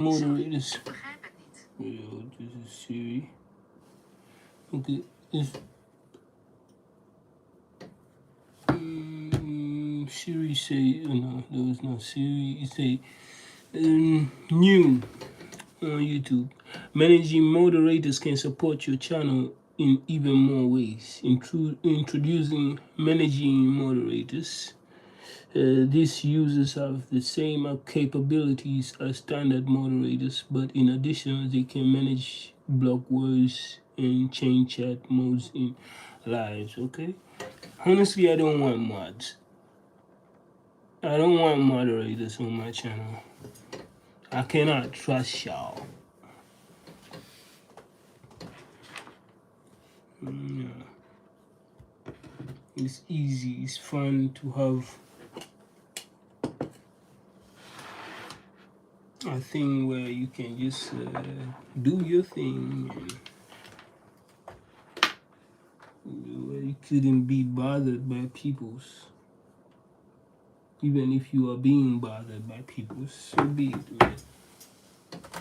moderators. Yo, this is Siri. Okay, this Siri say no, there was no Siri. It say new on YouTube. Managing moderators can support your channel in even more ways. Introducing managing moderators. These users have the same capabilities as standard moderators, but in addition, they can manage block words and change chat modes in lives. Okay. Honestly, I don't want mods. I don't want moderators on my channel. I cannot trust y'all. Yeah. It's easy. It's fun to have a thing where you can just do your thing and where you couldn't be bothered by people's. Even if you are being bothered by people, so be it, man.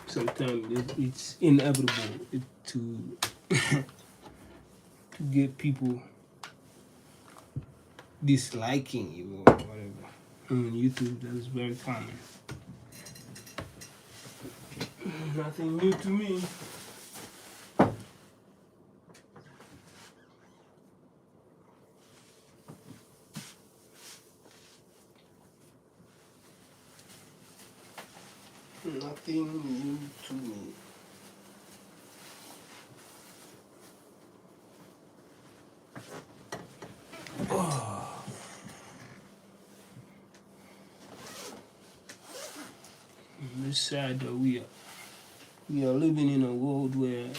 Sometimes it's inevitable to to get people disliking you or whatever. On YouTube, that's very common. Nothing new to me. Nothing new to me. Oh. It's sad that we are living in a world where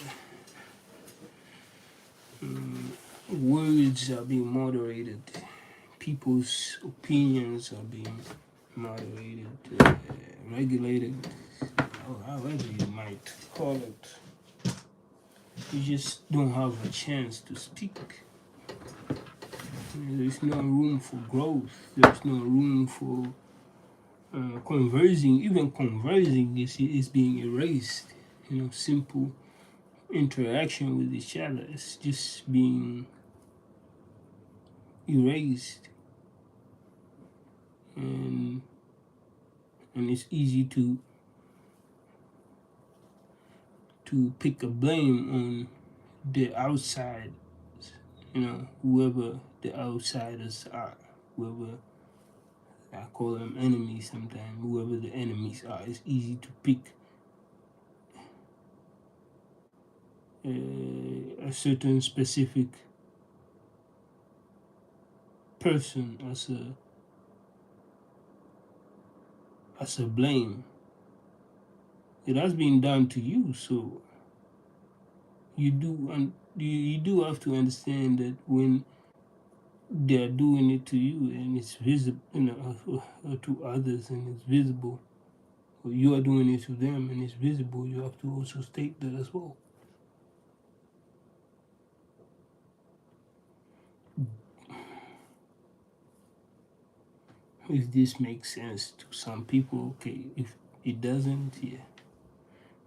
words are being moderated, people's opinions are being moderated, regulated, or however you might call it. You just don't have a chance to speak. There's no room for growth. There's no room for conversing. Even conversing is being erased. Simple interaction with each other is just being erased, and it's easy to pick a blame on the outside, whoever the outsiders are, whoever I call them enemies sometimes, whoever the enemies are. It's easy to pick a certain specific person as a blame. It has been done to you, so you do have to understand that when they're doing it to you and it's visible, to others, and it's visible, or you are doing it to them and it's visible, you have to also state that as well. If this makes sense to some people, okay. If it doesn't, yeah.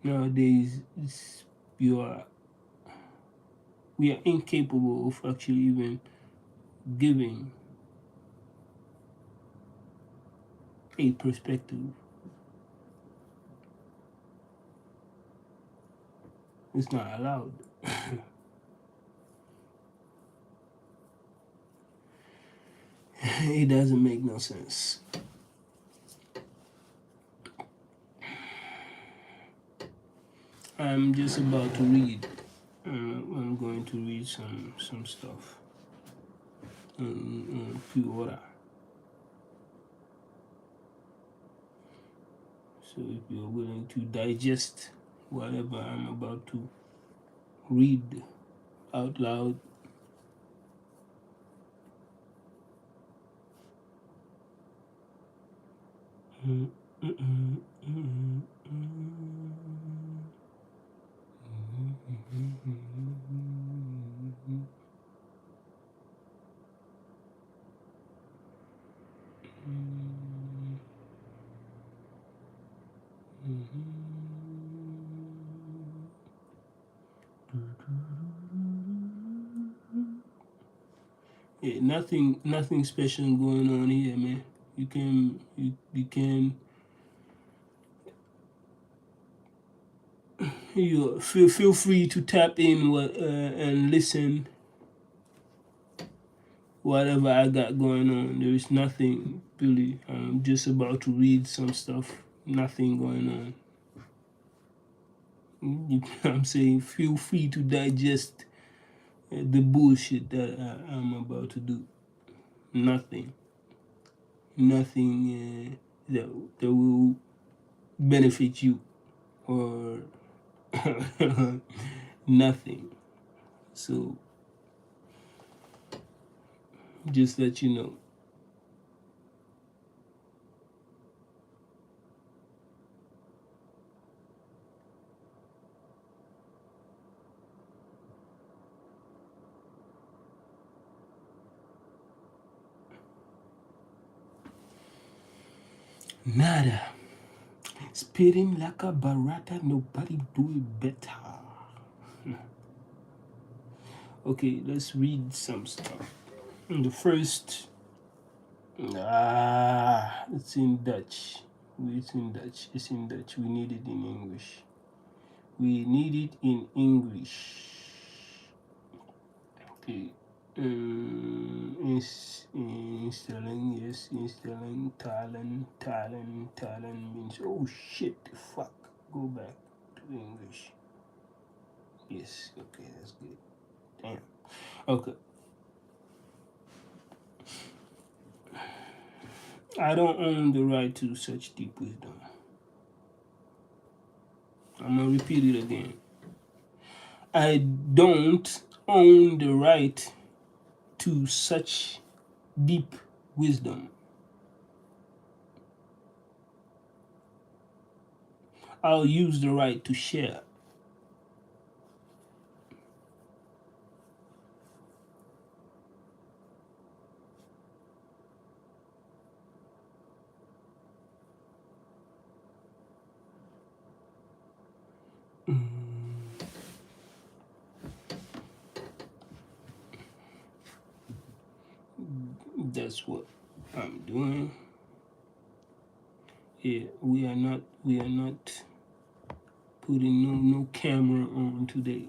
Nowadays, we are incapable of actually even giving a perspective. It's not allowed. It doesn't make no sense. I'm just about to read. I'm going to read some stuff in few order. So if you're willing to digest whatever I'm about to read out loud, Yeah, nothing special going on here, man. You feel free to tap in and listen whatever I got going on. There is nothing really. I'm just about to read some stuff. Nothing going on. I'm saying feel free to digest the bullshit that I'm about to do. Nothing. Nothing that will benefit you or nothing. So just let you know. Nada. Spitting like a barata, nobody do it better. Okay, let's read some stuff. The first, it's in Dutch. It's in Dutch. It's in Dutch. We need it in English. We need it in English. Okay. Installing, yes, installing Talent means, oh shit, fuck. Go back to English. Yes, okay, that's good. Damn. Okay. I don't own the right to such deep wisdom. I'm gonna repeat it again. I don't own the right to such deep wisdom. I'll use the right to share. That's what I'm doing. Yeah, we are not putting no camera on today.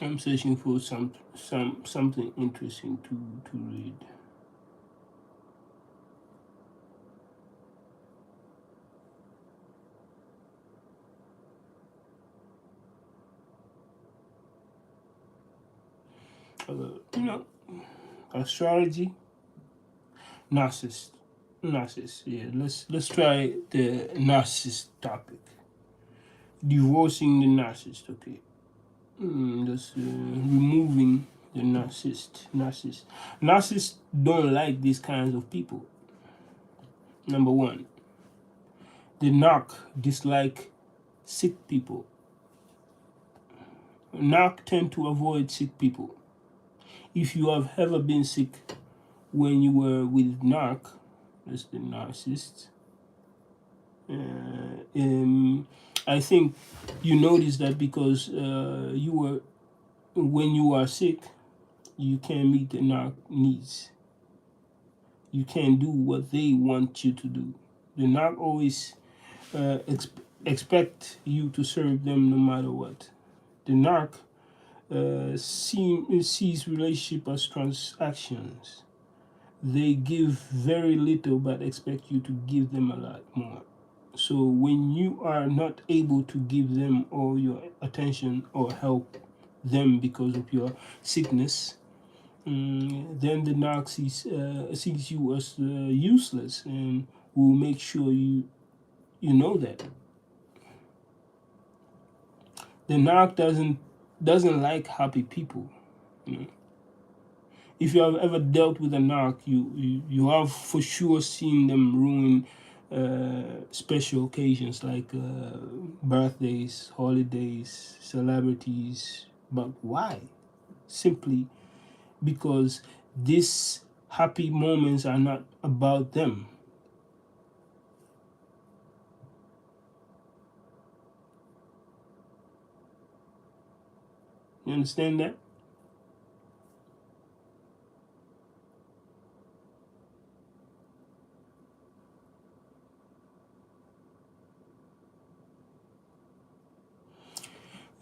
I'm searching for something interesting to read. You know, astrology, narcissist, narcissist. Yeah, let's try the narcissist topic. Divorcing the narcissist. Okay, that's removing the narcissist. Narcissists don't like these kinds of people. Number one, the narc dislike sick people. Narc tend to avoid sick people. If you have ever been sick when you were with narc, that's the narcissist. I think you noticed that because you were when you are sick, you can't meet the narc needs. You can't do what they want you to do. The narc always expect you to serve them no matter what. The narc sees relationship as transactions. They give very little but expect you to give them a lot more. So when you are not able to give them all your attention or help them because of your sickness, then the narc sees you as useless and will make sure you know that. The narc doesn't like happy people. You know? If you have ever dealt with a narc, you have for sure seen them ruin special occasions like birthdays, holidays, celebrities. But why? Simply because these happy moments are not about them. You understand that?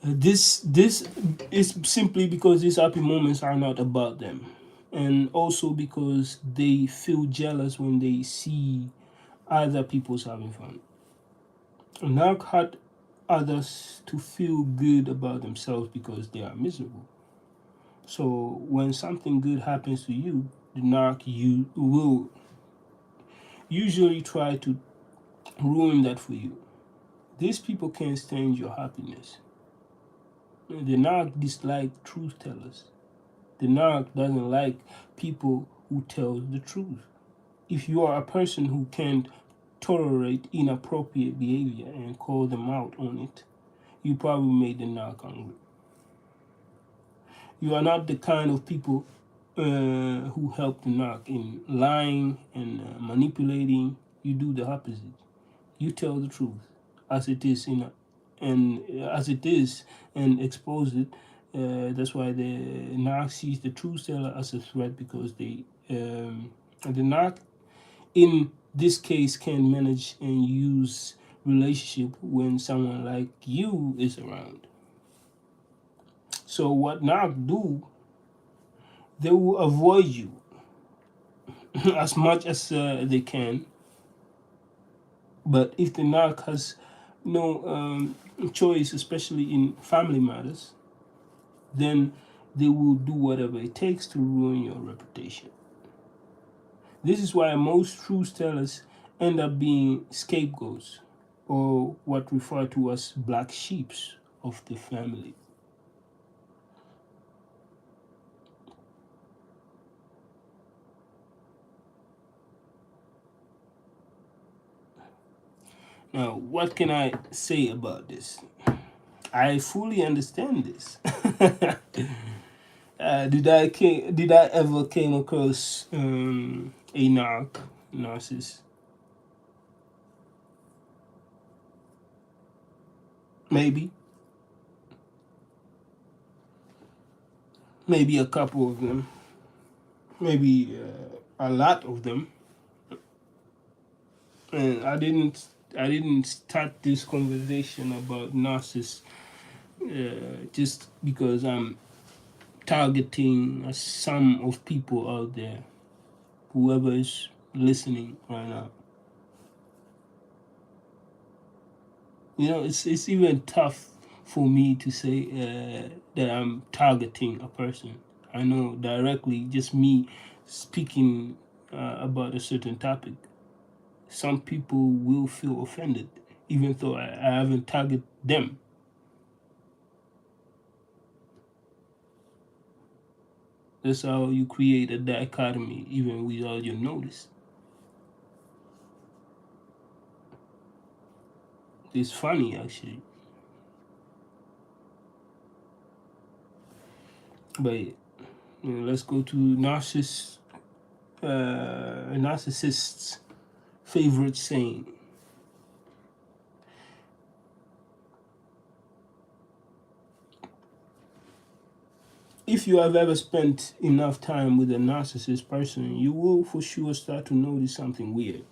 This is simply because these happy moments are not about them, and also because they feel jealous when they see other people's having fun. Knock hurt others to feel good about themselves because they are miserable. So when something good happens to you, the narc you will usually try to ruin that for you. These people can't stand your happiness. The narc dislike truth tellers. The narc doesn't like people who tell the truth. If you are a person who can't tolerate inappropriate behavior and call them out on it, you probably made the narc angry. You are not the kind of people who help the narc in lying and manipulating. You do the opposite. You tell the truth as it is and expose it. That's why the narc sees the truth teller as a threat because the narc in this case can manage and use relationship when someone like you is around. So what narc do, they will avoid you as much as they can. But if the narc has no choice, especially in family matters, then they will do whatever it takes to ruin your reputation. This is why most truth tellers end up being scapegoats, or what referred to as black sheeps of the family. Now, what can I say about this? I fully understand this. Did I ever came across a narcissist? Maybe, maybe a couple of them, maybe a lot of them. And I didn't start this conversation about narcissists just because I'm targeting some of people out there, whoever is listening right now. It's even tough for me to say that I'm targeting a person. I know directly, just me speaking about a certain topic, some people will feel offended, even though I haven't targeted them. That's how you create a dichotomy, even without your notice. It's funny, actually. But let's go to narcissists' favorite saying. If you have ever spent enough time with a narcissist person, you will for sure start to notice something weird.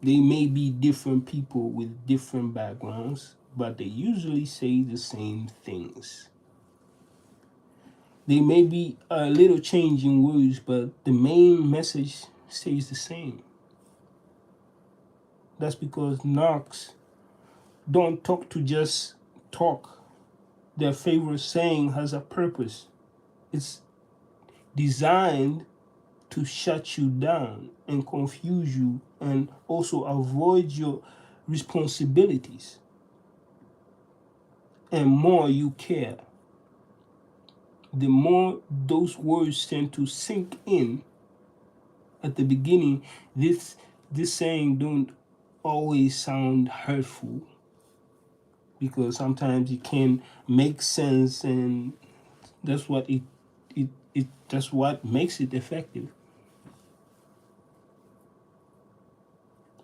They may be different people with different backgrounds, but they usually say the same things. They may be a little change in words, but the main message stays the same. That's because narcs don't talk to just talk. Their favorite saying has a purpose. It's designed to shut you down and confuse you and also avoid your responsibilities. And more you care, the more those words tend to sink in. At the beginning, this this saying don't always sound hurtful, because sometimes it can make sense, and that's what it that's what makes it effective.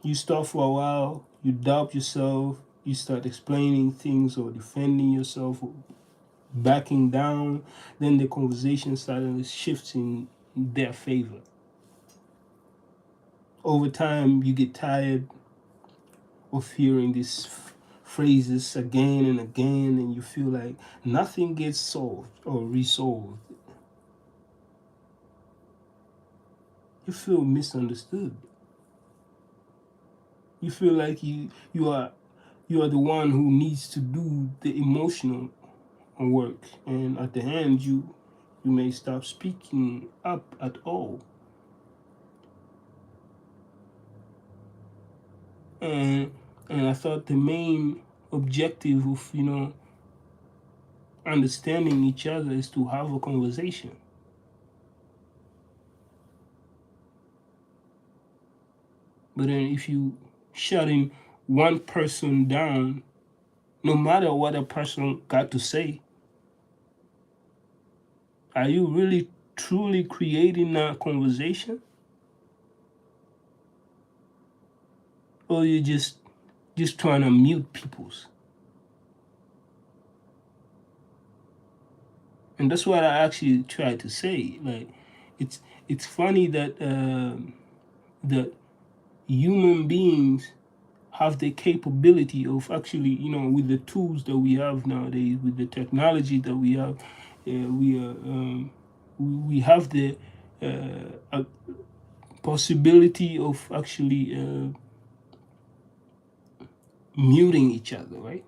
You stop for a while, you doubt yourself, you start explaining things or defending yourself or backing down, then the conversation suddenly shifts in their favor. Over time, you get tired of hearing these phrases again and again, and you feel like nothing gets solved or resolved. You feel misunderstood. You feel like you are the one who needs to do the emotional work, and at the end you may stop speaking up at all. And I thought the main objective of understanding each other is to have a conversation. But then if you shutting one person down, no matter what a person got to say, are you really truly creating a conversation, or you just trying to mute people's? And that's what I actually try to say. Like, it's funny that that human beings have the capability of actually, with the tools that we have nowadays, with the technology that we have, we are we have the possibility of actually muting each other, right?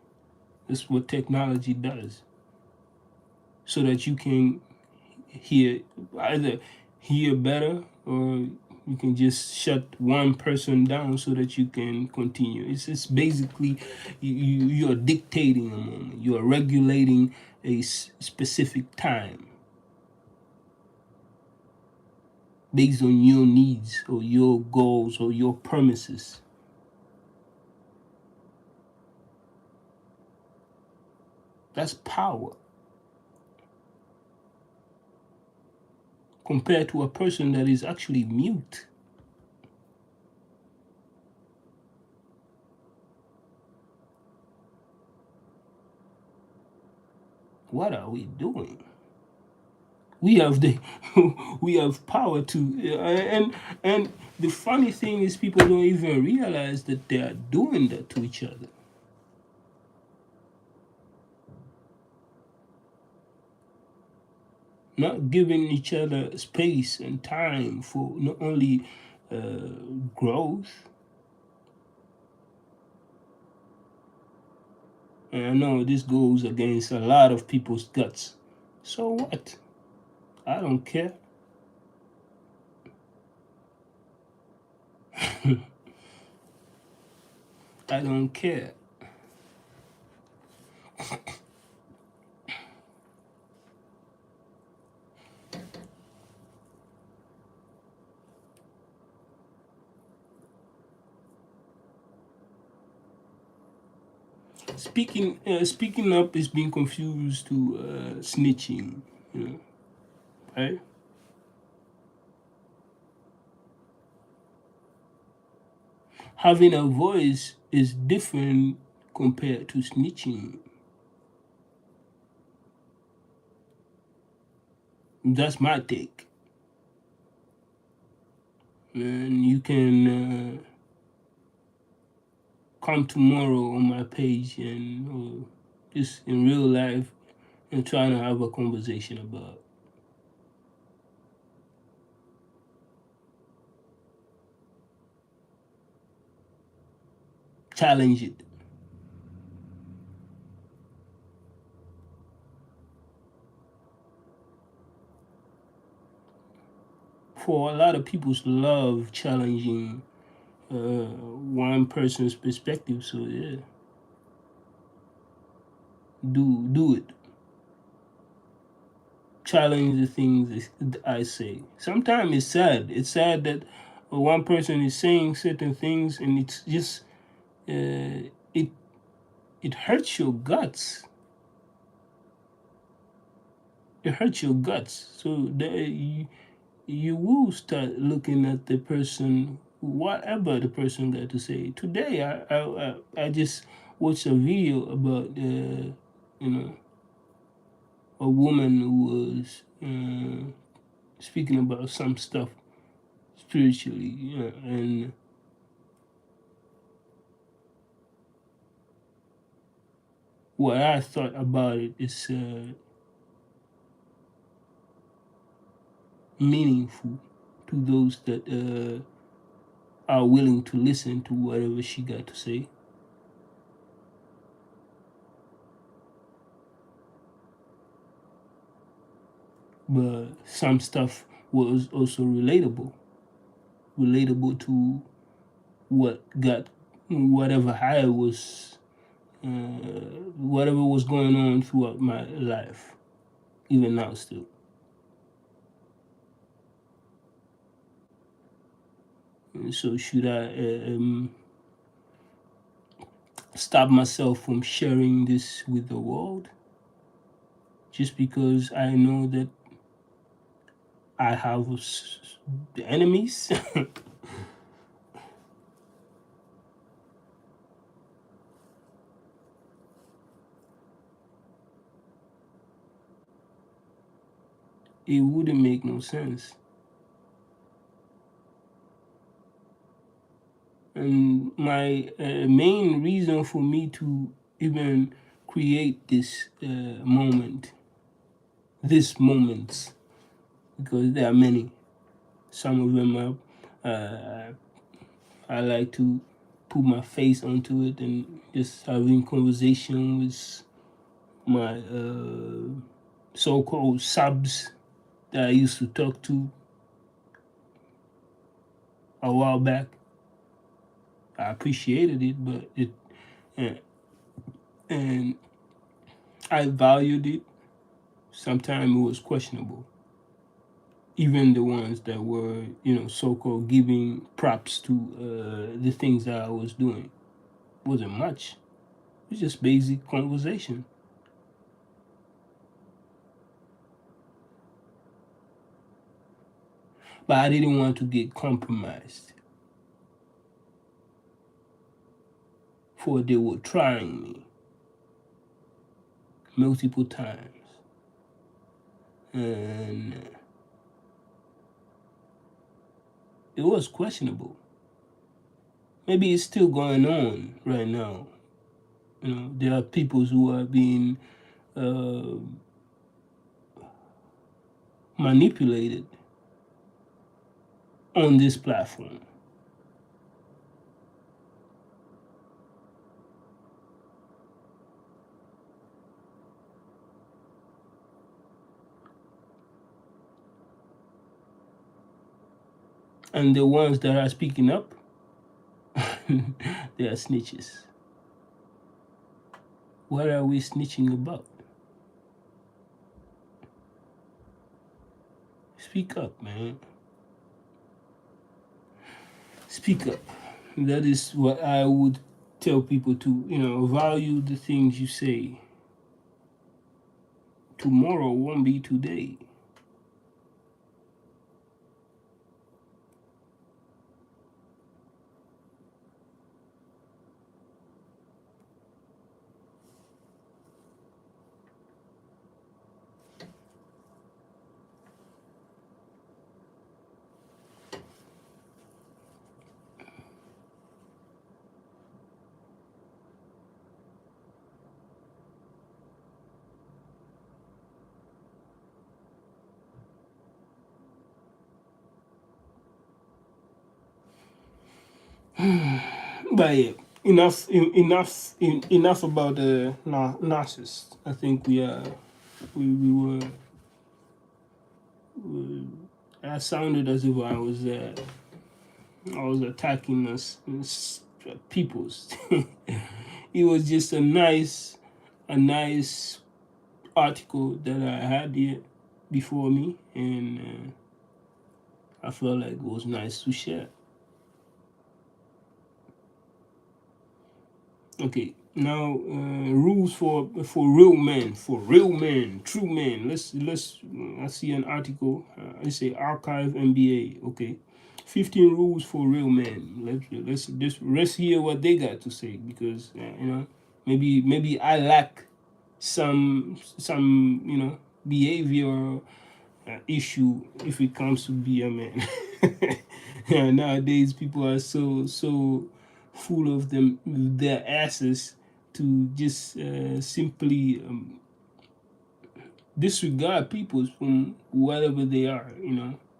That's what technology does, so that you can hear either hear better, or you can just shut one person down so that you can continue. It's basically you're dictating a moment. You are regulating a specific time based on your needs or your goals or your promises. That's power compared to a person that is actually mute. What are we doing? We have the we have power to and the funny thing is, people don't even realize that they are doing that to each other. Not giving each other space and time for not only growth. And I know this goes against a lot of people's guts. So what? I don't care. I don't care. Speaking up is being confused to snitching, right? Having a voice is different compared to snitching. That's my take. And you can come tomorrow on my page and just in real life and trying to have a conversation about. Challenge it. For a lot of people love challenging one person's perspective, so yeah, do it. Challenge the things that I say. Sometimes it's sad. It's sad that or one person is saying certain things, and it's just it it hurts your guts. It hurts your guts. So you will start looking at the person, whatever the person got to say. Today, I just watched a video about you know, a woman who was speaking about some stuff spiritually, and what I thought about it is meaningful to those that are willing to listen to whatever she got to say. But some stuff was also relatable to what got whatever I was, whatever was going on throughout my life, even now still. So should I stop myself from sharing this with the world just because I know that I have enemies? It wouldn't make no sense. And my main reason for me to even create this moments, because there are many. Some of them I like to put my face onto it and just having conversation with my so-called subs that I used to talk to a while back. I appreciated it, but uh, and I valued it. Sometimes it was questionable. Even the ones that were, so-called giving props to the things that I was doing, wasn't much. It was just basic conversation. But I didn't want to get compromised. For they were trying me multiple times. And it was questionable. Maybe it's still going on right now. There are people who are being manipulated on this platform. And the ones that are speaking up, they are snitches. What are we snitching about? Speak up, man. Speak up. That is what I would tell people to, value the things you say. Tomorrow won't be today. But yeah, enough about the narcissist. I think we were. I sounded as if I was attacking us peoples. It was just a nice article that I had here before me, and I felt like it was nice to share. Okay, now rules for real men, true men. Let's. I see an article. I say archive MBA. Okay, 15 rules for real men. Let's hear what they got to say, because maybe I lack some behavior issue if it comes to be a man. Yeah, nowadays people are so full of their asses to just simply disregard people from whatever they are.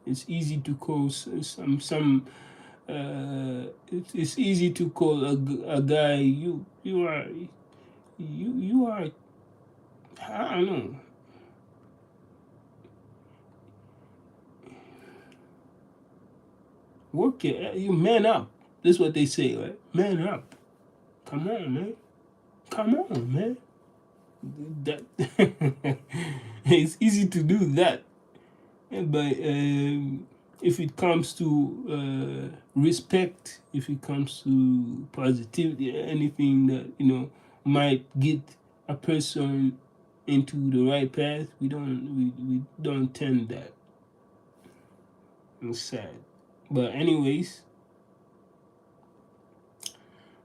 It's easy to call some. It's easy to call a guy, you are, I don't know. Work it. You man up. That's what they say, right? Man up. Come on, man. Come on, man. That it's easy to do that, but if it comes to respect, if it comes to positivity, anything that might get a person into the right path, we don't tend that. It's sad, but anyways,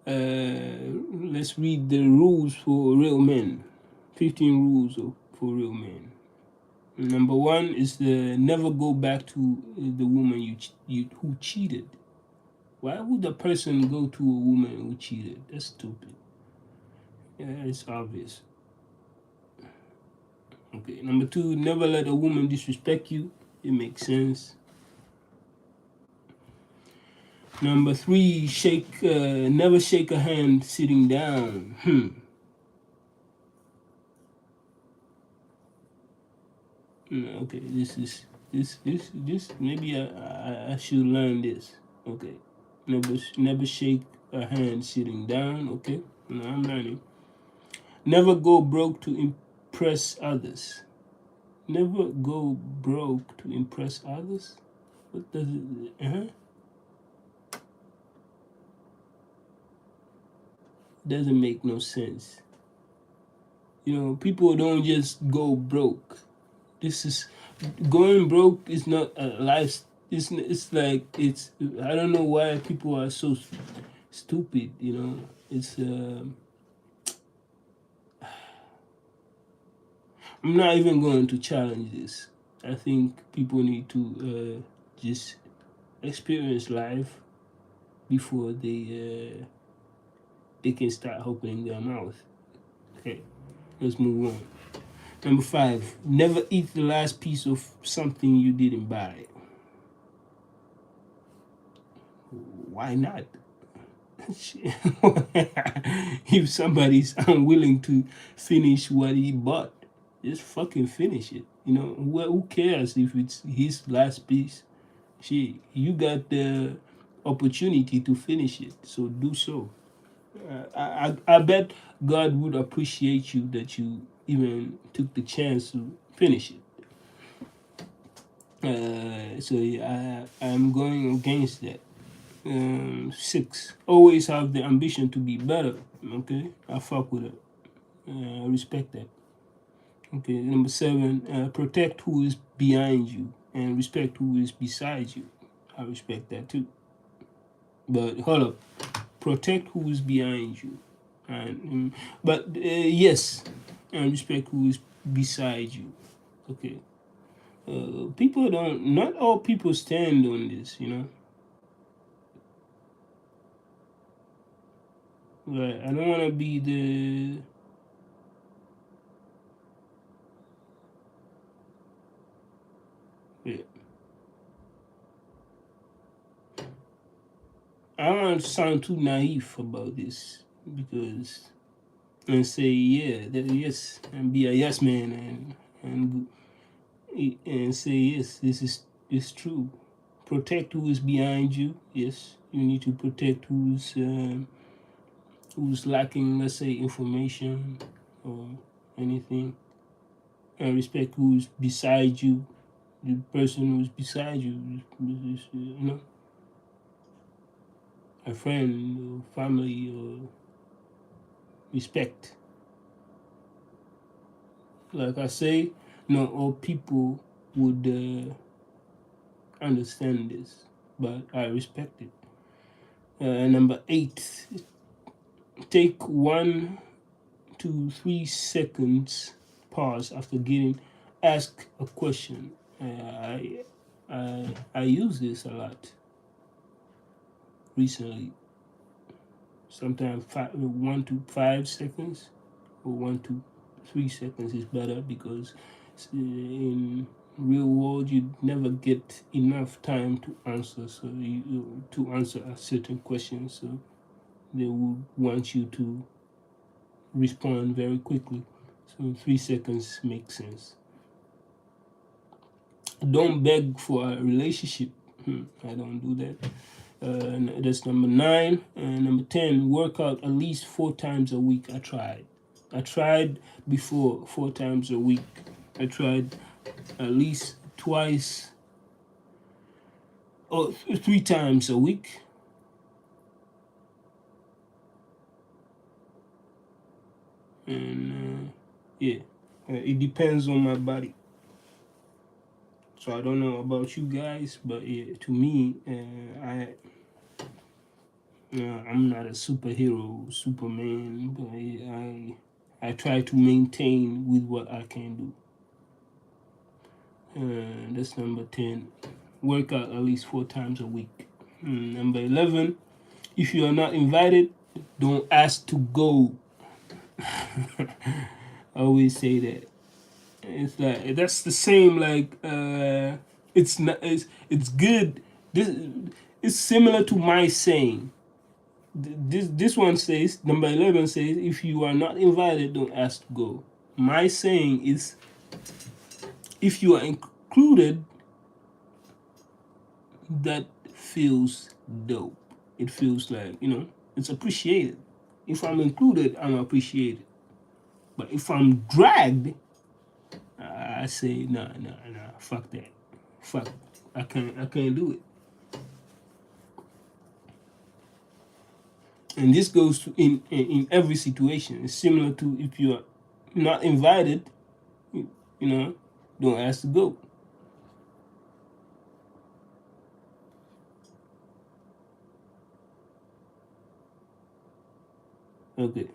let's read the rules for real men. 15 rules for real men. Number one is the never go back to the woman you who cheated. Why would a person go to a woman who cheated? That's stupid. Yeah, it's obvious. Okay. Number two, never let a woman disrespect you. It makes sense. Number three, never shake a hand sitting down. Okay, this maybe I should learn this. Okay, never shake a hand sitting down. Okay, no, I'm learning. Never go broke to impress others. Never go broke to impress others. What does it? Doesn't make no sense. People don't just go broke. This is going broke is not a life. It's like I don't know why people are so stupid. It's I'm not even going to challenge this. I think people need to just experience life before they can start opening their mouth. Okay, let's move on. Number five, never eat the last piece of something you didn't buy. Why not? If somebody's unwilling to finish what he bought, just fucking finish it. Who cares if it's his last piece? Shit, you got the opportunity to finish it, so do so. I bet God would appreciate you that you even took the chance to finish it. So yeah, I'm going against that. Six, always have the ambition to be better. Okay, I fuck with it. I respect that. Okay, number seven, protect who is behind you and respect who is beside you. I respect that too. But hold up, protect who is behind you, but yes, and respect who is beside you. Okay, people don't. Not all people stand on this. Right? I don't want to be the. Yeah. I don't want to sound too naive about this because and say yes and be a yes man and say yes, this is true. Protect who is behind you. Yes, you need to protect who's lacking, let's say, information or anything, and respect who's beside you. The person who's beside you a friend or family or respect. Like I say, not all people would understand this, but I respect it. Number 8, take 1 to 3 seconds pause after getting asked a question. I use this a lot recently. Sometimes 1 to 5 seconds or 1 to 3 seconds is better, because in real world you never get enough time to answer. So to answer a certain question, so they would want you to respond very quickly. So 3 seconds makes sense. Don't beg for a relationship. I don't do that. That's number 9. And number 10, work out at least 4 times a week. I tried before 4 times a week. I tried at least twice or 3 times a week. And it depends on my body. So I don't know about you guys, but to me, I'm not a superhero, Superman, but I try to maintain with what I can do. That's number 10. Work out at least 4 times a week. Number 11, if you are not invited, don't ask to go. I always say that. It's like that's the same. Like it's not. It's good. This it's similar to my saying. This one says, number 11 says, if you are not invited, don't ask to go. My saying is, if you are included, that feels dope. It feels like, it's appreciated. If I'm included, I'm appreciated. But if I'm dragged, I say, nah, fuck that. Fuck. I can't do it. And this goes to in every situation. It's similar to if you are not invited, don't ask to go. Okay.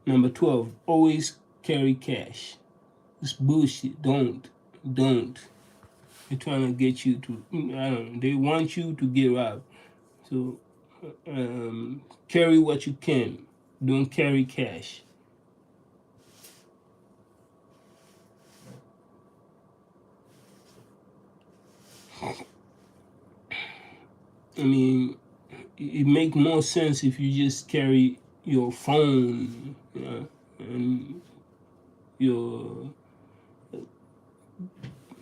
Number 12, always carry cash. It's bullshit. Don't. They're trying to get you to, I don't know, they want you to get robbed. So carry what you can. Don't carry cash. I mean, it make more sense if you just carry your phone, and your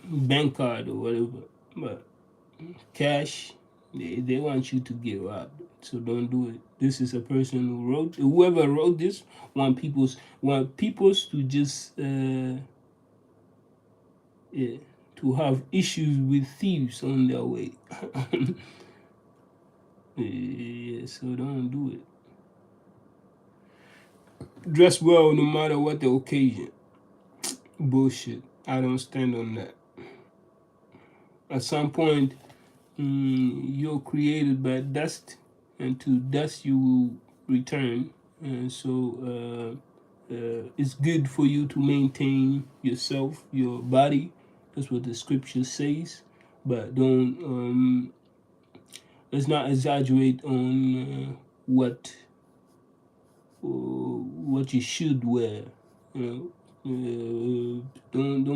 bank card or whatever. But cash, they want you to get robbed. So don't do it. This is a person whoever wrote this want people's to just to have issues with thieves on their way. Yeah, so don't do it. Dress well no matter what the occasion. Bullshit. I don't stand on that. At some point, you're created by dust, and to dust you will return. And so it's good for you to maintain yourself, your body. That's what the scripture says. But don't let's not exaggerate on what you should wear. Don't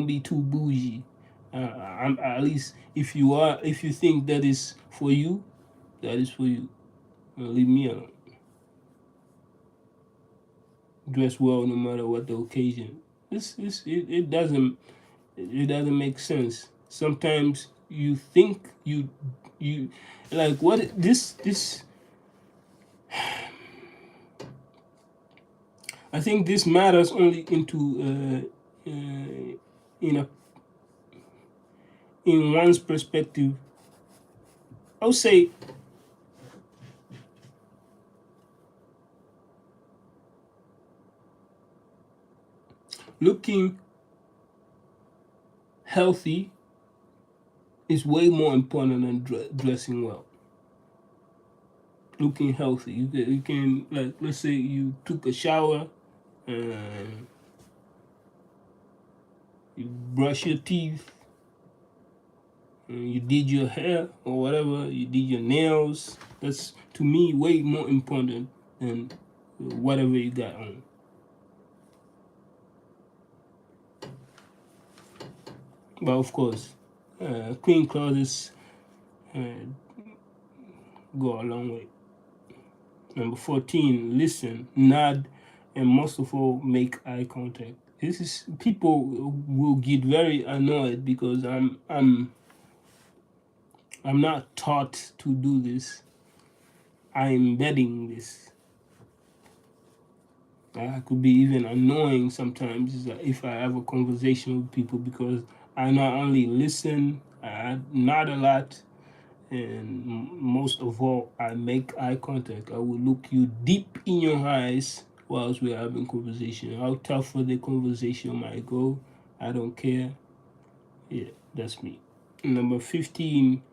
be too bougie. At least if you think that is for you, that is for you. Leave me alone. Dress well no matter what the occasion. It doesn't make sense. Sometimes you think you like what this. I think this matters only in one's perspective. I would say looking healthy is way more important than dressing well. Looking healthy, you can, like, let's say you took a shower, and you brush your teeth, and you did your hair or whatever, you did your nails. That's, to me, way more important than whatever you got on. But of course, clean clothes uh, go a long way. Number 14, listen, nod, and most of all, make eye contact. This is, people will get very annoyed because I'm not taught to do this. I'm embedding this. I could be even annoying sometimes if I have a conversation with people, because I not only listen, I nod a lot, and most of all, I make eye contact. I will look you deep in your eyes whilst we're having conversation. How tough the conversation might go, I don't care. Yeah, that's me. Number 15,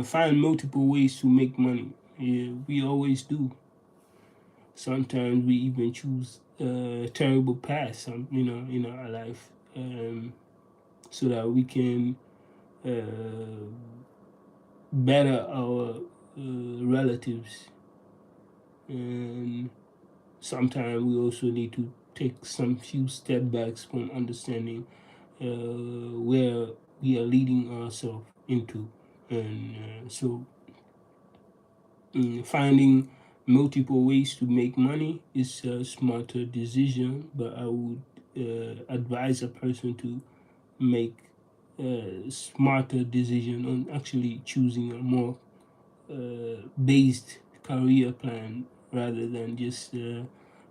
find multiple ways to make money. Yeah, we always do. Sometimes we even choose terrible paths, in our life, so that we can better our relatives. And sometimes we also need to take some few step backs from understanding where we are leading ourselves into. And so finding multiple ways to make money is a smarter decision, but I would advise a person to make a smarter decision on actually choosing a more based career plan rather than just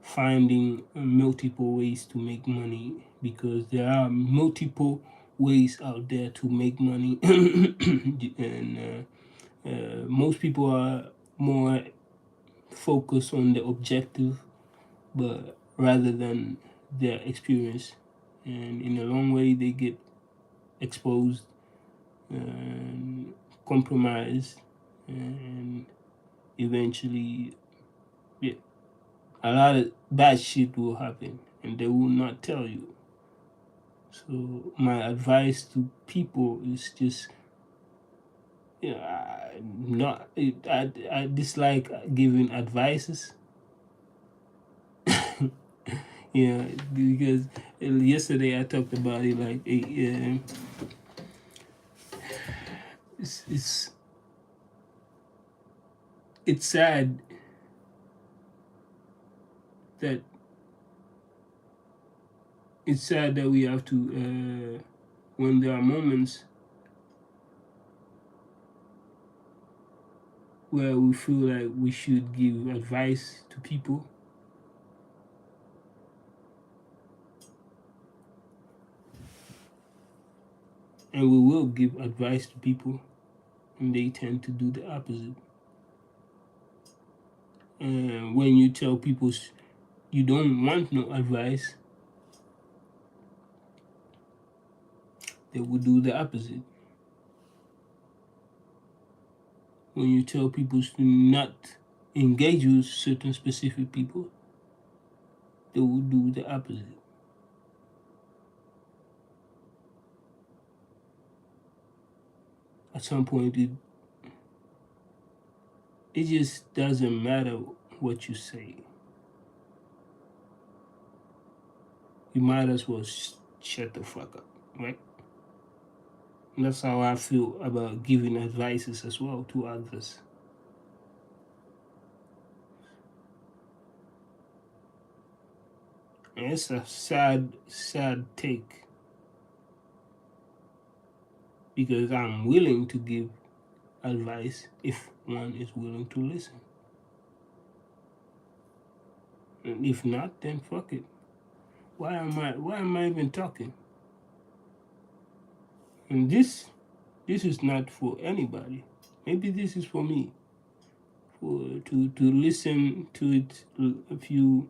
finding multiple ways to make money, because there are multiple ways out there to make money. And most people are more focused on the objective, but rather than their experience, and in a long way they get exposed and compromised, and eventually, yeah, a lot of bad shit will happen and they will not tell you. So my advice to people is just, I dislike giving advices. Yeah, because yesterday I talked about it, like it's, it's it's sad that we have to when there are moments where we feel like we should give advice to people, and we will give advice to people, and they tend to do the opposite. And when you tell people you don't want no advice, they will do the opposite. When you tell people to not engage with certain specific people, they will do the opposite. At some point, it just doesn't matter what you say. You might as well shut the fuck up, right? And that's how I feel about giving advices as well to others. And it's a sad take, because I'm willing to give advice if one is willing to listen. And if not, then fuck it. Why am I even talking? And this is not for anybody. Maybe this is for me. To listen to it a few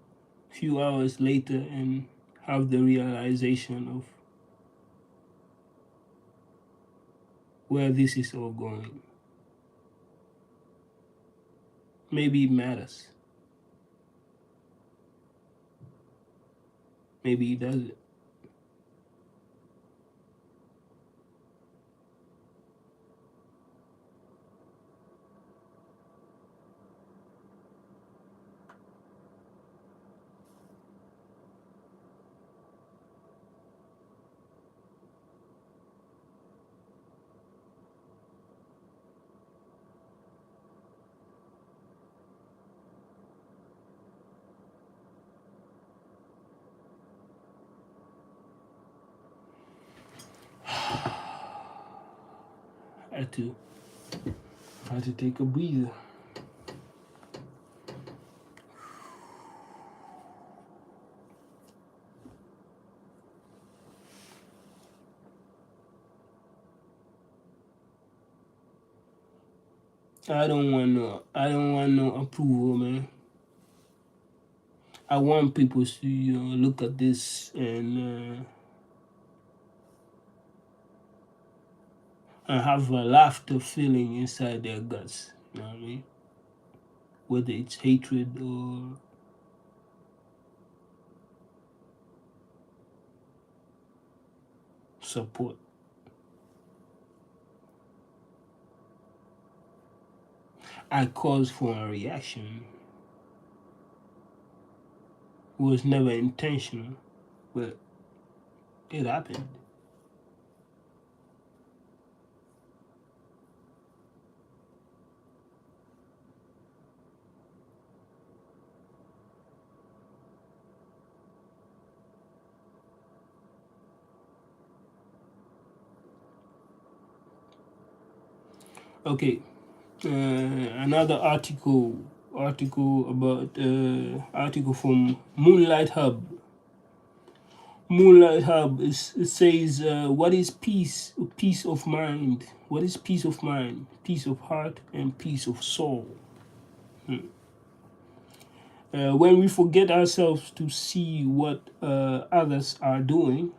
hours later and have the realization of where this is all going. Maybe it matters. Maybe it doesn't. I had to take a breather. I don't want no approval, man. I want people to look at this and have a laughter feeling inside their guts. You know what I mean? Whether it's hatred or support. I cause for a reaction. It was never intentional, but it happened. Okay, another article about article from Moonlight Hub. Moonlight Hub it says, what is peace? Peace of mind. What is peace of mind? Peace of heart and peace of soul. When we forget ourselves to see what others are doing,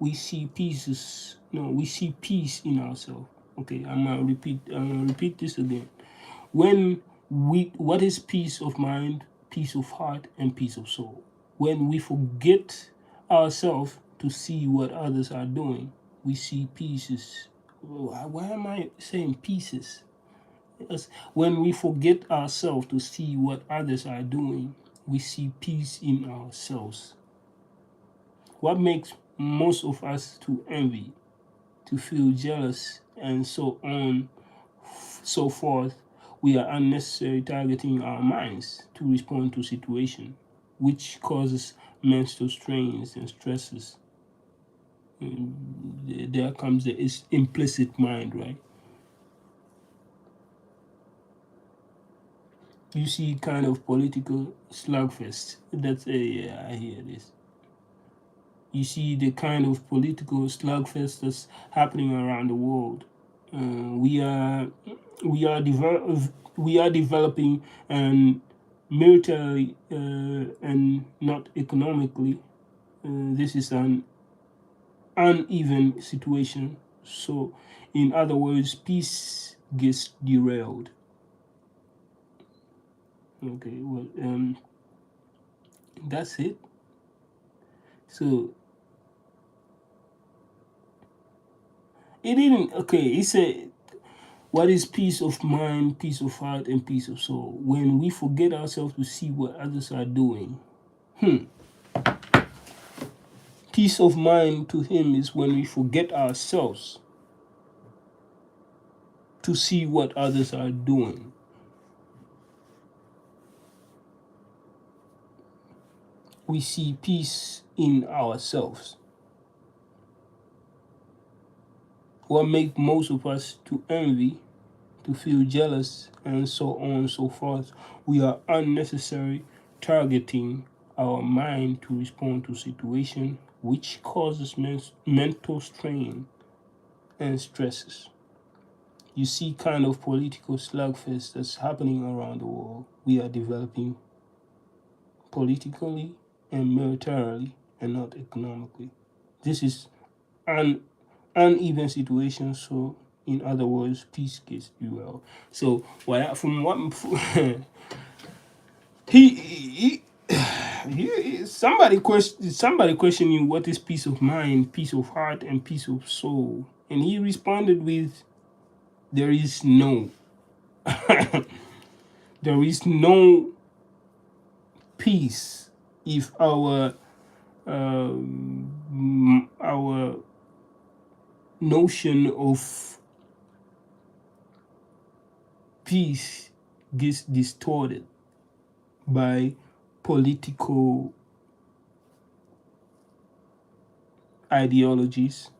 we see pieces. No, we see peace in ourselves. Okay, I'm gonna repeat this again. What is peace of mind, peace of heart, and peace of soul? When we forget ourselves to see what others are doing, we see pieces. Why am I saying pieces? Because when we forget ourselves to see what others are doing, we see peace in ourselves. What makes most of us to envy, to feel jealous, and so on, so forth? We are unnecessarily targeting our minds to respond to situation, which causes mental strains and stresses. There comes the implicit mind, right? You see kind of political slugfest. That's yeah, I hear this. You see the kind of political slugfest that's happening around the world. We are developing and militarily and not economically. This is an uneven situation. So, in other words, peace gets derailed. Okay, well, that's it. So it didn't. Okay, he said, "What is peace of mind, peace of heart, and peace of soul?" When we forget ourselves to see what others are doing. Peace of mind to him is when we forget ourselves to see what others are doing. We see peace in ourselves. What makes most of us to envy, to feel jealous, and so on and so forth? We are unnecessarily targeting our mind to respond to situation, which causes mental strain and stresses. You see kind of political slugfest that's happening around the world. We are developing politically and militarily and not economically. This is an uneven situation, so in other words, peace gets you well. So from what he somebody questioned you, what is peace of mind, peace of heart, and peace of soul, and he responded with, there is no there is no peace if our notion of peace gets distorted by political ideologies,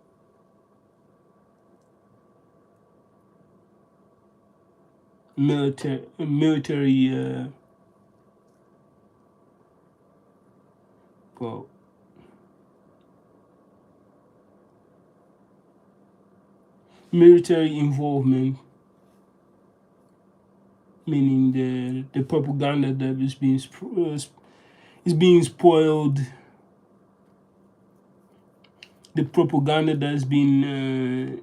military well, military involvement, meaning the propaganda that is being spoiled, the propaganda that's been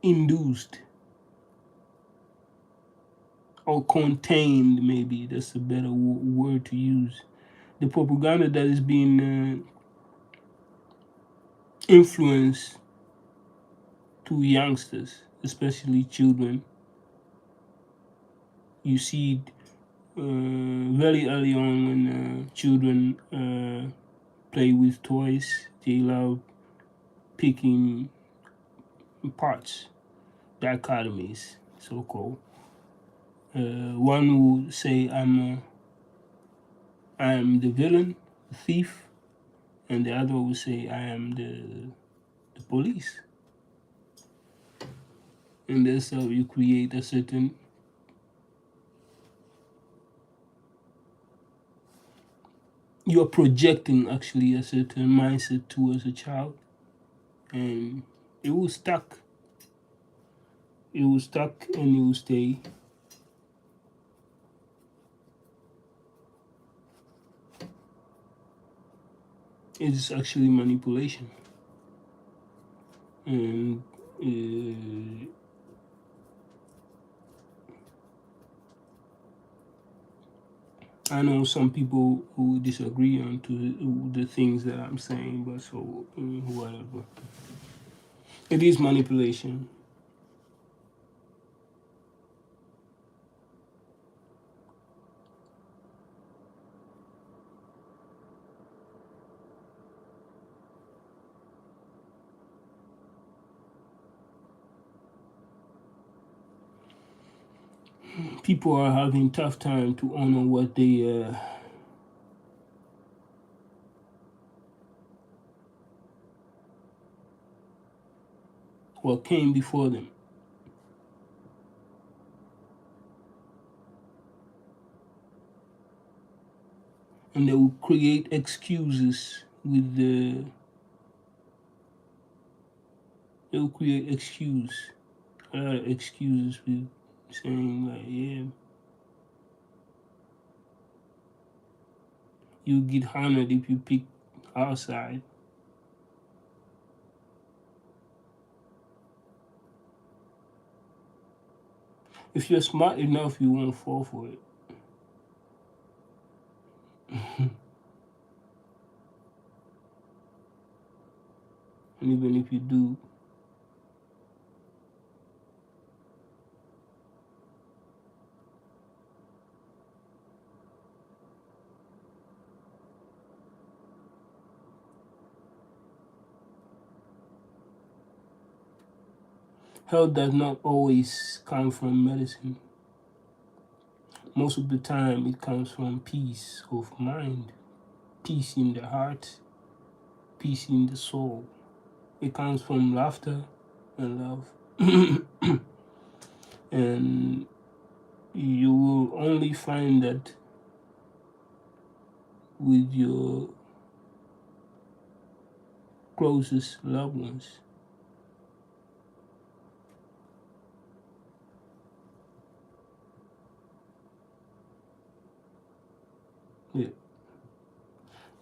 induced or contained, maybe that's a better word to use. The propaganda that is being influenced to youngsters, especially children. You see it very early on when children play with toys. They love picking parts, dichotomies, so called. One will say, I am the villain, the thief, and the other will say, I am the police. And that's how you create a certain, you're projecting actually a certain mindset towards a child, and it will stuck. It will stuck and it will stay. It's actually manipulation. And I know some people who disagree on to the things that I'm saying, but so whatever. It is manipulation. People are having tough time to honor what came before them. And they will create excuses with they will create excuses with saying like, yeah, you get honored if you pick our side. If you're smart enough, you won't fall for it. And even if you do, health does not always come from medicine. Most of the time, it comes from peace of mind, peace in the heart, peace in the soul. It comes from laughter and love. And you will only find that with your closest loved ones.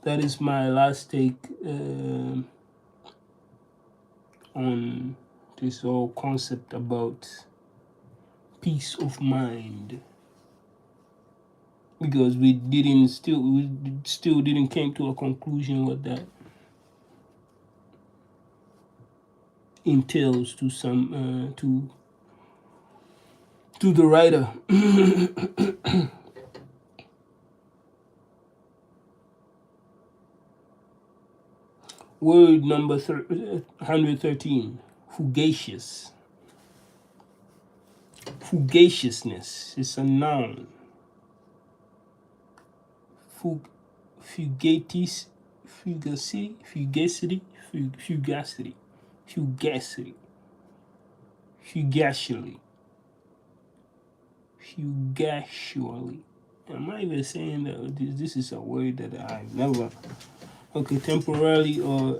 that is my last take on this whole concept about peace of mind, because we still didn't came to a conclusion what that entails to some to the writer. Word number 113, fugacious. Fugaciousness is a noun. Fugacity, fugacity, fugacity, fugacity, fugaciously, fugaciously. Am I even saying that this is a word that I've never? Okay, temporarily, or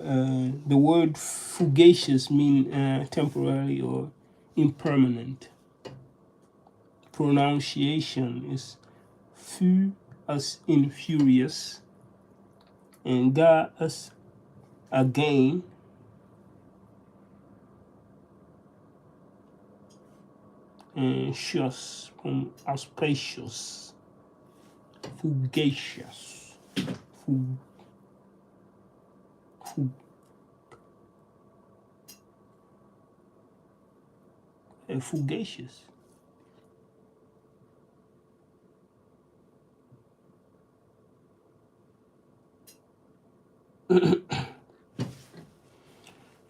the word fugacious mean temporarily or impermanent. Pronunciation is fu as in furious, and ga as again, and cious from auspicious, fugacious, fugacious.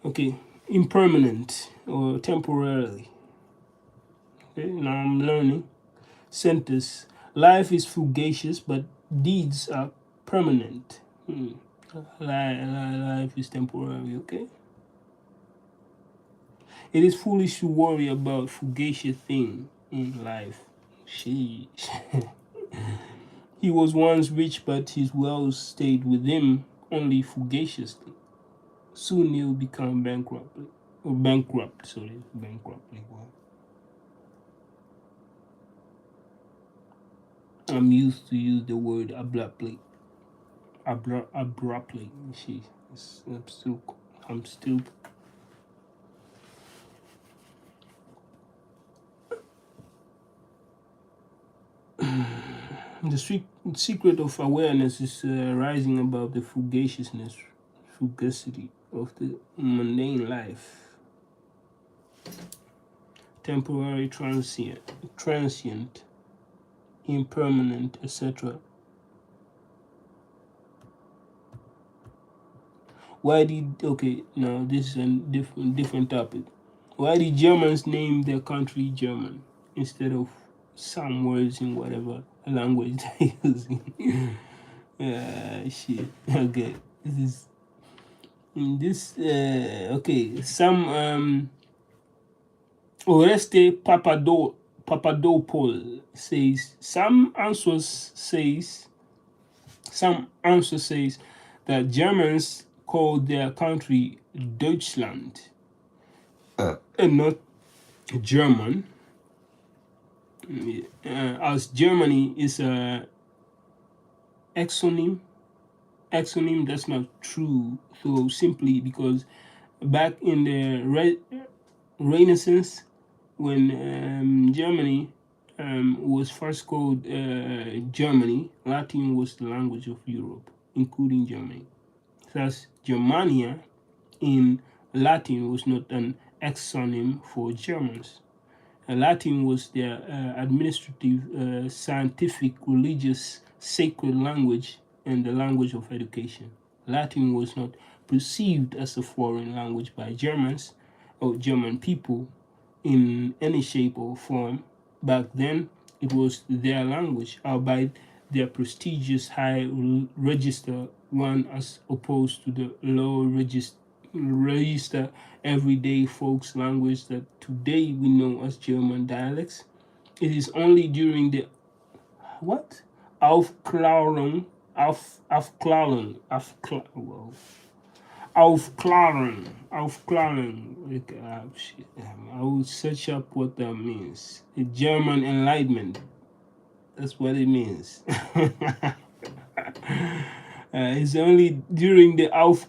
Okay, impermanent or temporarily. Okay, now I'm learning. Sentence: life is fugacious, but deeds are permanent. Life is temporary. Okay. It is foolish to worry about fugacious thing in life. Sheesh. He was once rich, but his wealth stayed with him only fugaciously. Soon he'll become bankrupt. Or bankrupt, sorry. Bankrupt. I'm used to use the word abruptly. Abruptly. I'm still the secret of awareness is rising above the fugacity of the mundane life. Temporary, transient, impermanent, etc. Why did now this is a different topic. Why did Germans name their country German instead of some words in whatever language they're using? Shit. Okay, okay. Some Oreste Papadopoulos says some answer says that Germans called their country Deutschland and not German, as Germany is a exonym. That's not true. So simply because back in the Renaissance, when Germany was first called Germany, Latin was the language of Europe, including Germany. Thus, Germania in Latin was not an exonym for Germans. Latin was their administrative, scientific, religious, sacred language and the language of education. Latin was not perceived as a foreign language by Germans or German people in any shape or form. Back then, it was their language, albeit their prestigious high register one as opposed to the low register everyday folks language that today we know as German dialects. It is only during the what? Aufklärung, Aufklärung. I will search up what that means. The German Enlightenment. That's what it means. It's only during the Auf,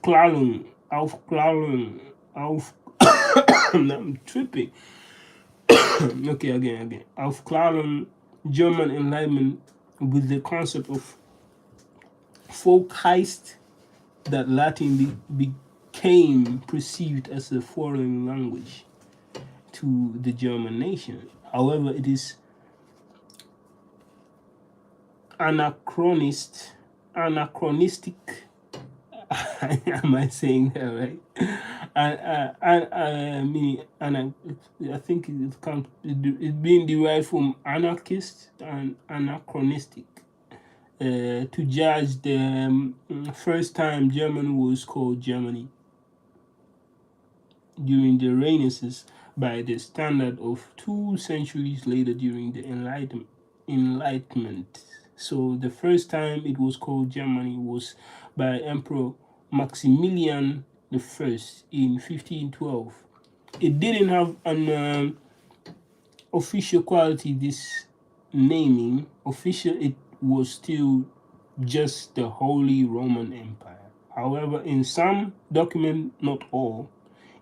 I'm tripping. Okay, again. Aufklärung, German Enlightenment, with the concept of Volksgeist, that Latin became perceived as a foreign language to the German nation. However, it is anachronistic. Am I saying that right? I mean, I think it being derived from anarchist and anachronistic. To judge the first time German was called Germany during the Renaissance by the standard of 2 centuries later during the Enlightenment. So the first time it was called Germany was by Emperor Maximilian I in 1512. It didn't have an official quality, this naming. Official, it was still just the Holy Roman Empire. However, in some documents, not all,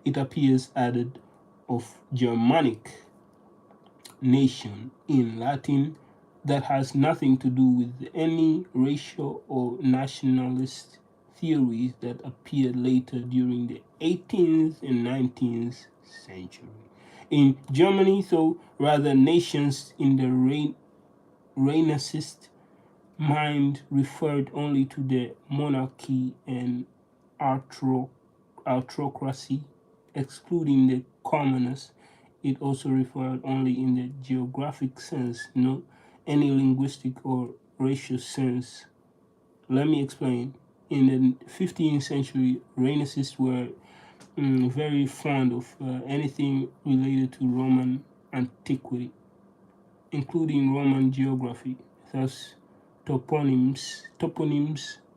it appears added of Germanic nation in Latin that has nothing to do with any racial or nationalist theories that appeared later during the 18th and 19th century. In Germany, though, rather nations in the Renaissance mind referred only to the monarchy and autocracy, excluding the commoners. It also referred only in the geographic sense, not any linguistic or racial sense. Let me explain. In the 15th century, Renaissance were very fond of anything related to Roman antiquity, including Roman geography, thus toponyms,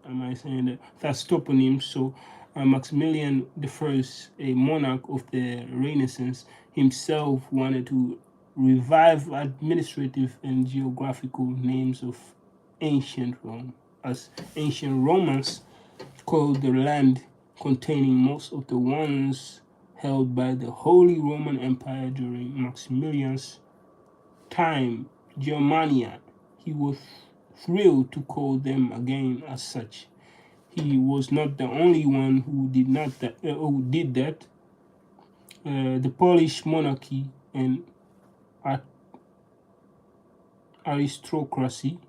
am I saying that? Thus toponyms. So Maximilian I, a monarch of the Renaissance, himself wanted to revive administrative and geographical names of ancient Rome, as ancient Romans called the land containing most of the ones held by the Holy Roman Empire during Maximilian's time, Germania. He was thrilled to call them again as such. He was not the only one who did that. The Polish monarchy and aristocracy,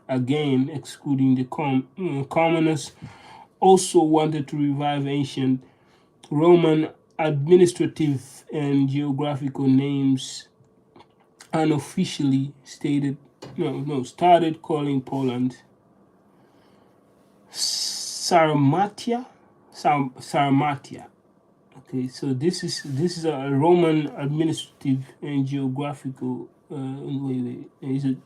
again excluding the commoners, also wanted to revive ancient Roman administrative and geographical names, unofficially started calling Poland Sarmatia. Okay, so this is a Roman administrative and geographical. Is it?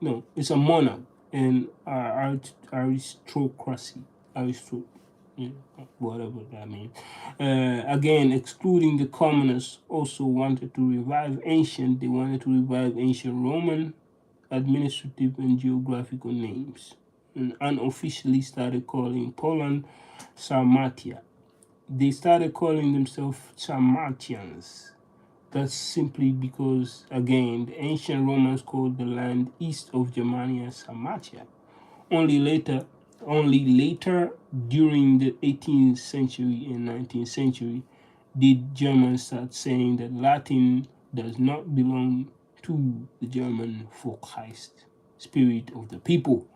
No, it's a monarch and aristocracy. Whatever that means. Again, excluding the commoners, also wanted to revive ancient. They wanted to revive ancient Roman administrative and geographical names, and unofficially started calling Poland Sarmatia. They started calling themselves Sarmatians. That's simply because, again, the ancient Romans called the land east of Germania Sarmatia. Only later, during the 18th century and 19th century, did Germans start saying that Latin does not belong to the German Volksgeist, spirit of the people.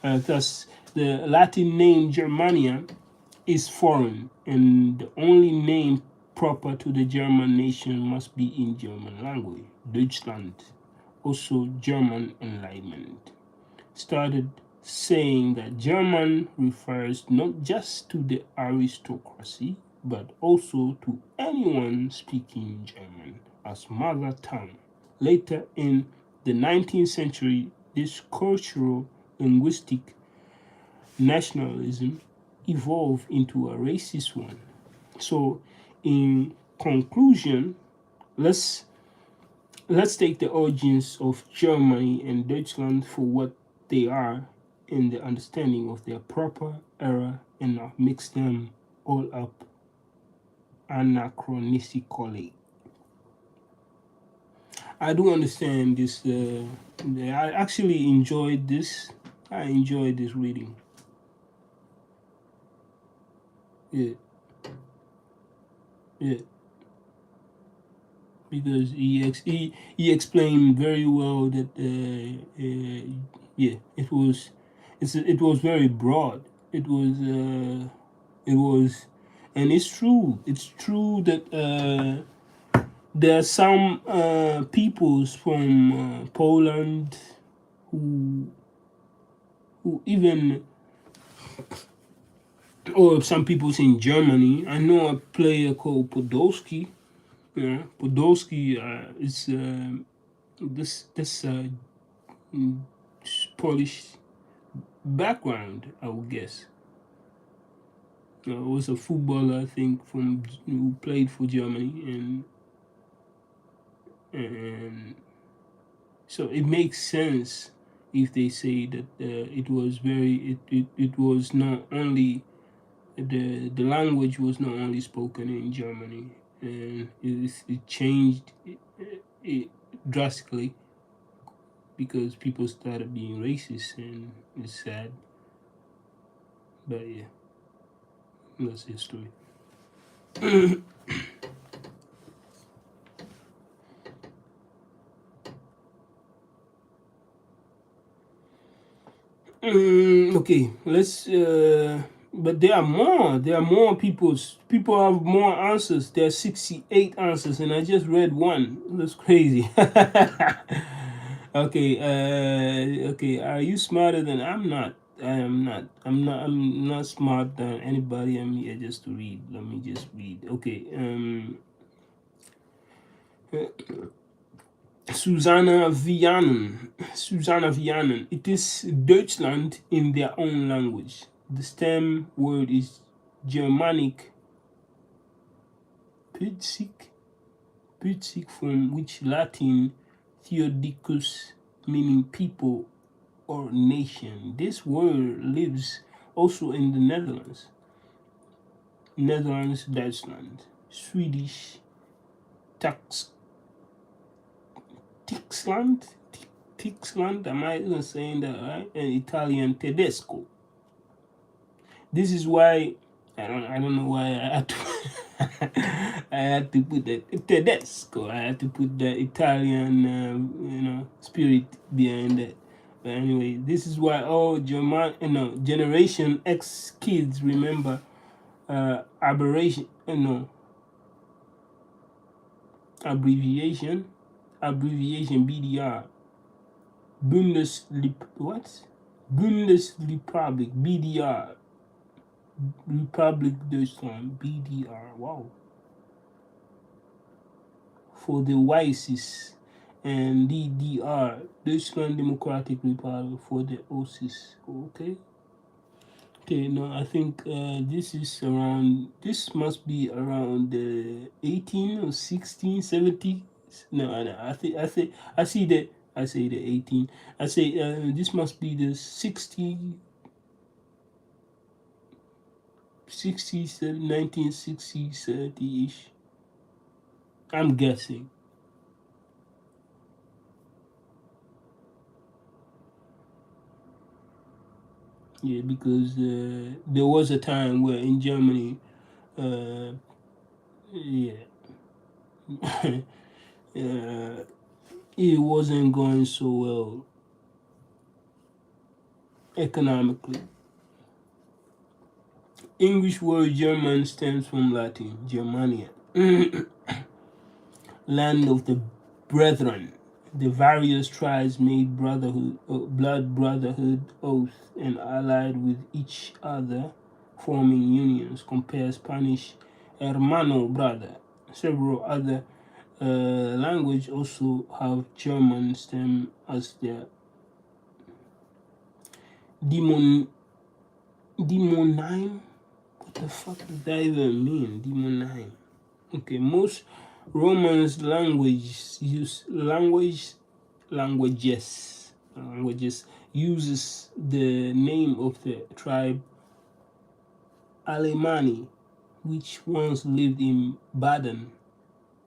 Thus, the Latin name Germania is foreign, and the only name proper to the German nation must be in German language. Deutschland, also German Enlightenment, started saying that German refers not just to the aristocracy, but also to anyone speaking German as mother tongue. Later in the 19th century, this cultural linguistic nationalism evolved into a racist one. So, in conclusion, let's take the origins of Germany and Deutschland for what they are. in the understanding of their proper era and not mix them all up anachronistically. I do understand this. I actually enjoyed this. I enjoyed this reading. Yeah, yeah, because he explained very well that yeah, it was very broad. It was, and it's true. It's true that there are some peoples from Poland who even, or some peoples in Germany. I know a player called Podolski. Yeah, Podolski is this Polish background, I would guess. Was a footballer, I think, from who played for Germany, and so it makes sense if they say that it was it was not only the language was not only spoken in Germany, and it changed it drastically because people started being racist, and it's sad, but yeah, that's history. Okay, let's. But there are more. There are more people's. People have more answers. There are 68 answers, and I just read one. That's crazy. Okay. Okay. Are you smarter than I'm not? I am not. I'm not. I'm not smart than anybody. I'm here just to read. Let me just read. Okay. Susanna Vianen. It is Deutschland in their own language. The stem word is Germanic Putzig, from which Latin Theodicus, meaning people or nation. This word lives also in the Netherlands, Deutschland, Swedish, Tax Tixland, Tixland, am I even saying that right? And Italian Tedesco. This is why I don't know why I had to I had to put that Tedesco. I had to put the Italian spirit behind that. But anyway, this is why all Generation X kids remember aberration abbreviation BDR. Bundesrepublik BDR. Republic Deutschland BDR. Wow. For the Wisest, and DDR, Deutschland Democratic Republic, for the OSIS. Okay. Okay, no, I think this must be around the 18 or 16, 70. No, I see I say the 18. I say this must be the 60, 1960, 30-ish. I'm guessing. Yeah, because there was a time where in Germany, yeah, it wasn't going so well economically. English word German stems from Latin, Germania, land of the brethren. The various tribes made blood brotherhood oath and allied with each other, forming unions. Compare Spanish hermano, brother. Several other languages also have German stem as their demonime. What the fuck does that even mean? Demonime. Okay, most Romans languages uses the name of the tribe Alemanni, which once lived in Baden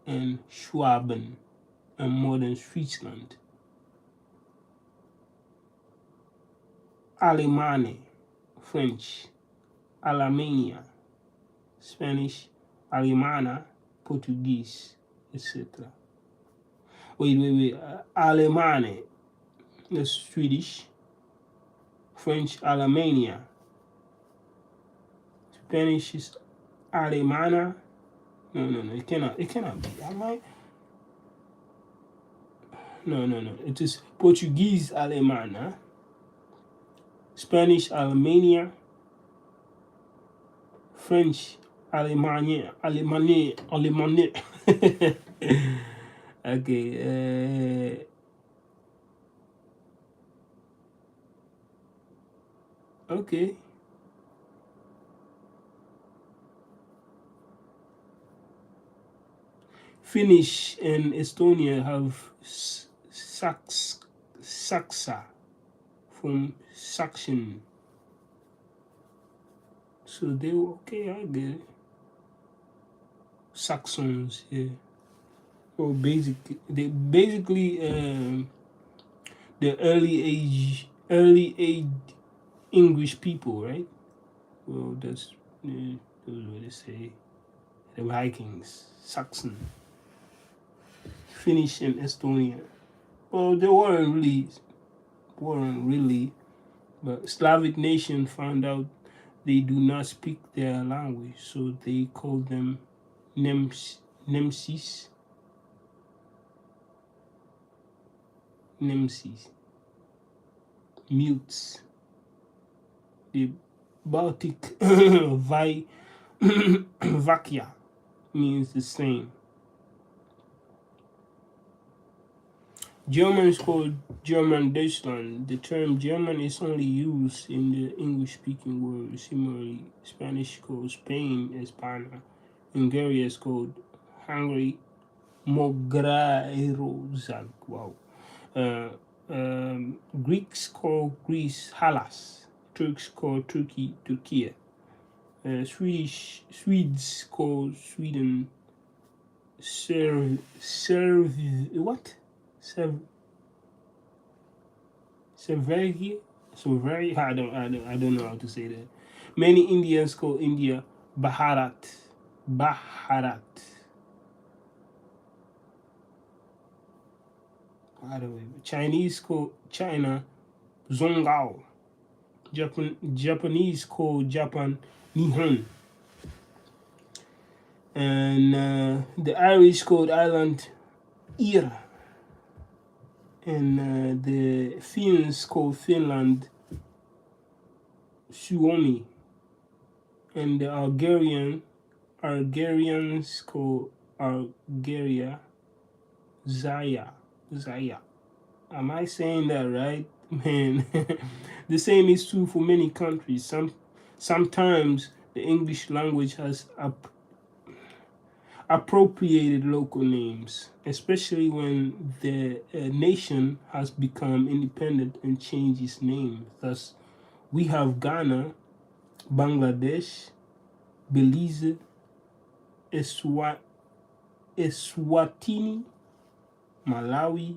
and Schwaben and modern Switzerland. Alemanni, French, Alemania, Spanish, Alemana, Portuguese, etc. Wait. Alemanni, that's Swedish. French, Alemania. Spanish is Alemana. No. It cannot be. Am I? No. It is Portuguese, Alemana. Spanish, Alemania. French, Alemania. Okay. Okay. Finnish and Estonia have Saksa from Saxon. So they were okay, I get it. Saxons, yeah. Or basically, the early age English people, right? Well, that's what they say. The Vikings, Saxon, Finnish, and Estonian. Well, they weren't really, but Slavic nation found out they do not speak their language, so they call them Nemsis, mutes. The Baltic Vakia means the same. German is called German Deutschland. The term German is only used in the English-speaking world. Similarly, Spanish is called Spain, España. Hungary is called Hungary, Moghairozag. Wow. Greeks call Greece Hellas. Turks call Turkey Turkey. Swedes call Sweden what? Severgi? So very I don't know how to say that. Many Indians call India Bharat. Bharat. By the way, Chinese call China Zongao. Japanese call Japan Nihon. And the Irish called Ireland Ir. And the Finns call Finland Suomi. And the Algerians call Algeria Zaya. Am I saying that right? Man, the same is true for many countries. Sometimes the English language has appropriated local names, especially when the nation has become independent and changed its name. Thus, we have Ghana, Bangladesh, Belize, Eswatini, Malawi.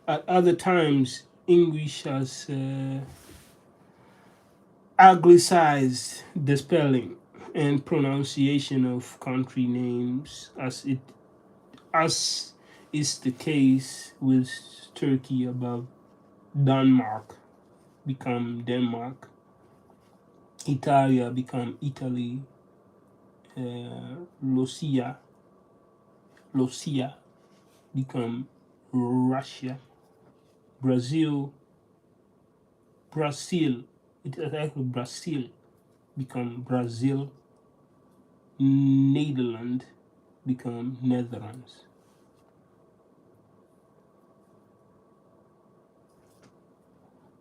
At other times, English has anglicized the spelling and pronunciation of country names, as is the case with Turkey above. Denmark become Denmark. Italia become Italy. Lucia become Russia. Brazil, it is actually Brazil become Brazil. Netherlands become Netherlands.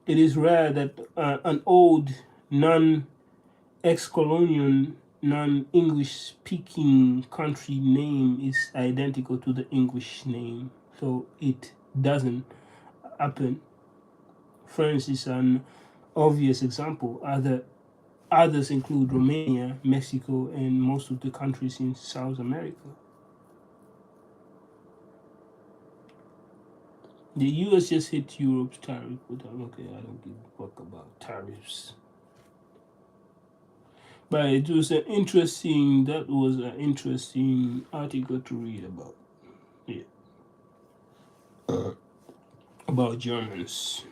It is rare that an old non-ex-colonial, non-English speaking country name is identical to the English name, so it doesn't happen. France is an obvious example. Others include Romania, Mexico, and most of the countries in South America. The US just hit Europe's tariff, but okay, I don't give a fuck about tariffs. But it was that was an interesting article to read about. Yeah. About Germans.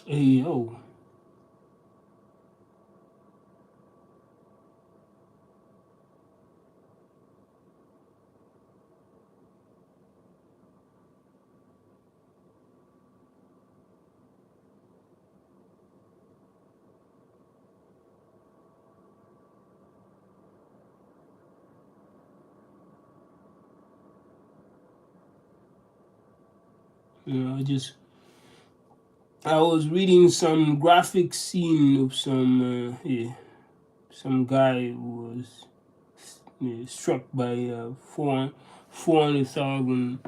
Hey yo. I was reading some graphic scene of some guy who was struck by 400,000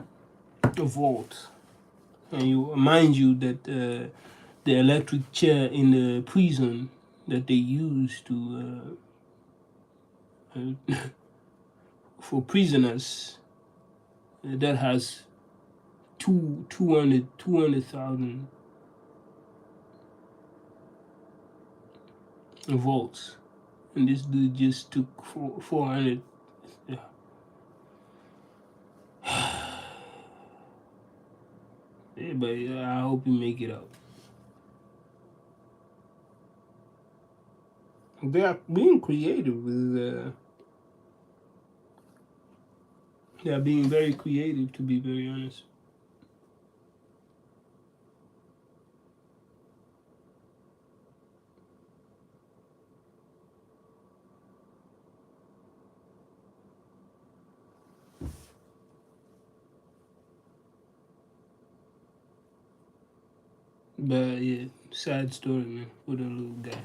volts. And mind you that the electric chair in the prison that they use to for prisoners that has 200,000 volts, and this dude just took 400. Yeah. Yeah, but I hope you make it out. They are being creative with. They are being very creative, to be very honest. But yeah, sad story, man, for the little guy.